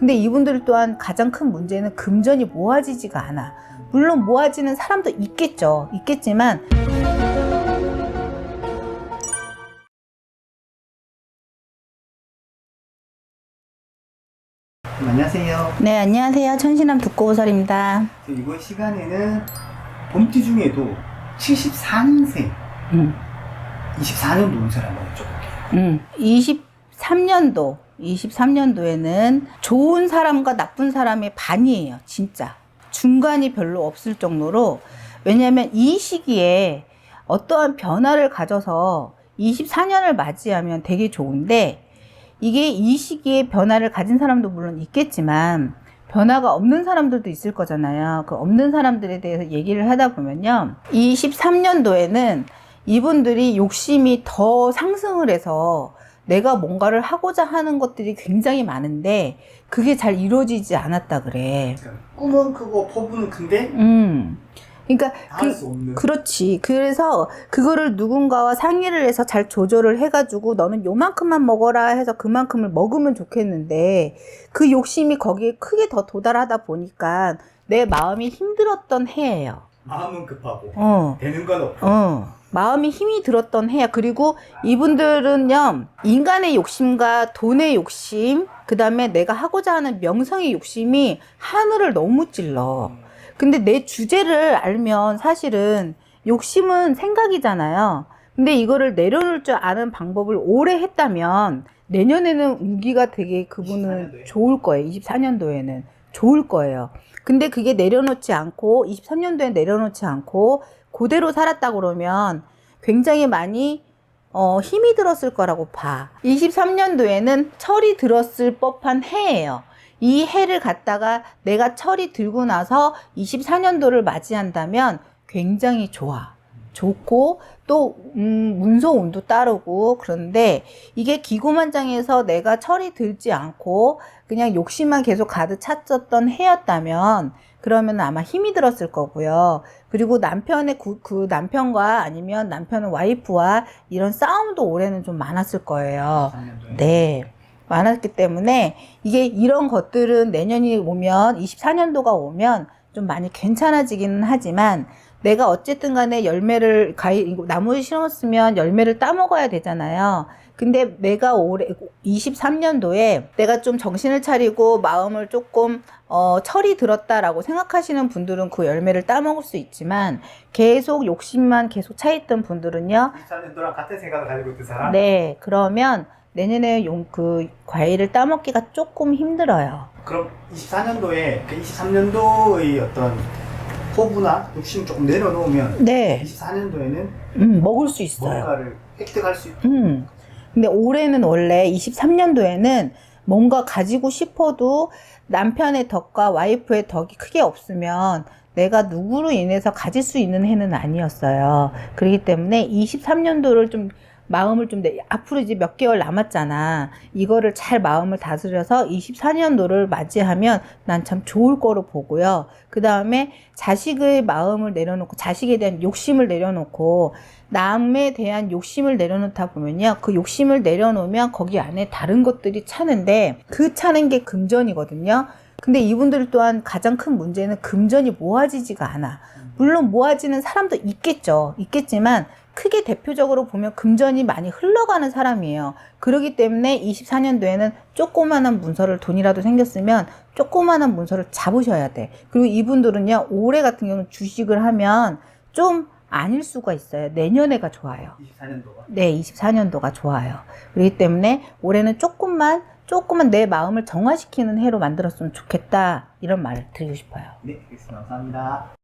근데 이분들 또한 가장 큰 문제는 금전이 모아지지가 않아. 물론 모아지는 사람도 있겠지만 안녕하세요. 네, 안녕하세요. 천신남 독고보살입니다. 이번 시간에는 봄띠 중에도 74년생 24년도 운세를 한번 여쭤볼게요. 23년도에는 좋은 사람과 나쁜 사람의 반이에요. 진짜 중간이 별로 없을 정도로. 왜냐하면 이 시기에 어떠한 변화를 가져서 24년을 맞이하면 되게 좋은데, 이게 이 시기에 변화를 가진 사람도 물론 있겠지만 변화가 없는 사람들도 있을 거잖아요. 그 없는 사람들에 대해서 얘기를 하다 보면요, 23년도에는 이분들이 욕심이 더 상승을 해서 내가 뭔가를 하고자 하는 것들이 굉장히 많은데 그게 잘 이루어지지 않았다 그래. 꿈은 크고 포부는 큰데 그러니까 할 수 없는. 그렇지. 그래서 그거를 누군가와 상의를 해서 잘 조절을 해가지고 너는 요만큼만 먹어라 해서 그만큼을 먹으면 좋겠는데, 그 욕심이 거기에 크게 더 도달하다 보니까 내 마음이 힘들었던 해예요. 마음은 급하고 되는 건 없고. 마음이 힘이 들었던 해야. 그리고 이분들은요, 인간의 욕심과 돈의 욕심, 그 다음에 내가 하고자 하는 명성의 욕심이 하늘을 너무 찔러. 근데 내 주제를 알면 사실은 욕심은 생각이잖아요. 근데 이거를 내려놓을 줄 아는 방법을 오래 했다면 내년에는 운기가 되게 그분은 24년도에? 좋을 거예요. 24년도에는 좋을 거예요. 근데 그게 내려놓지 않고 23년도에 내려놓지 않고 그대로 살았다 그러면 굉장히 많이 힘이 들었을 거라고 봐. 23년도에는 철이 들었을 법한 해예요. 이 해를 갖다가 내가 철이 들고 나서 24년도를 맞이한다면 굉장히 좋고 또 문서운도 따르고. 그런데 이게 기고만장해서 내가 철이 들지 않고 그냥 욕심만 계속 가득 찼었던 해였다면 그러면 아마 힘이 들었을 거고요. 그리고 남편의 그 남편과 아니면 남편은 와이프와 이런 싸움도 올해는 좀 많았을 거예요. 23년도에. 네, 많았기 때문에 이게 이런 것들은 내년이 오면 24년도가 오면 좀 많이 괜찮아지기는 하지만, 내가 어쨌든 간에 나무를 심었으면 열매를 따먹어야 되잖아요. 근데 내가 올해 23년도에 내가 좀 정신을 차리고 마음을 조금 철이 들었다라고 생각하시는 분들은 그 열매를 따먹을 수 있지만, 계속 욕심만 계속 차있던 분들은요, 24년도랑 같은 생각을 가지고 있던 사람? 네, 그러면 내년에 그 과일을 따먹기가 조금 힘들어요. 그럼 24년도에 그 23년도의 어떤 포부나 욕심을 조금 내려놓으면 네, 24년도에는 먹을 수 있어요. 뭔가를 획득할 수 있고. 근데 올해는 원래 23년도에는 뭔가 가지고 싶어도 남편의 덕과 와이프의 덕이 크게 없으면 내가 누구로 인해서 가질 수 있는 해는 아니었어요. 그렇기 때문에 23년도를 좀 마음을 좀 앞으로 이제 몇 개월 남았잖아. 이거를 잘 마음을 다스려서 24년도를 맞이하면 난 참 좋을 거로 보고요. 그 다음에 자식의 마음을 내려놓고, 자식에 대한 욕심을 내려놓고, 남에 대한 욕심을 내려놓다 보면요, 그 욕심을 내려놓으면 거기 안에 다른 것들이 차는데, 그 차는 게 금전이거든요. 근데 이분들 또한 가장 큰 문제는 금전이 모아지지가 않아. 물론 모아지는 사람도 있겠지만 크게 대표적으로 보면 금전이 많이 흘러가는 사람이에요. 그렇기 때문에 24년도에는 조그마한 문서를, 돈이라도 생겼으면 조그마한 문서를 잡으셔야 돼. 그리고 이분들은요, 올해 같은 경우는 주식을 하면 좀 아닐 수가 있어요. 내년에가 좋아요. 24년도가? 네, 24년도가 좋아요. 그렇기 때문에 올해는 조금만 내 마음을 정화시키는 해로 만들었으면 좋겠다, 이런 말을 드리고 싶어요. 네, 알겠습니다. 감사합니다.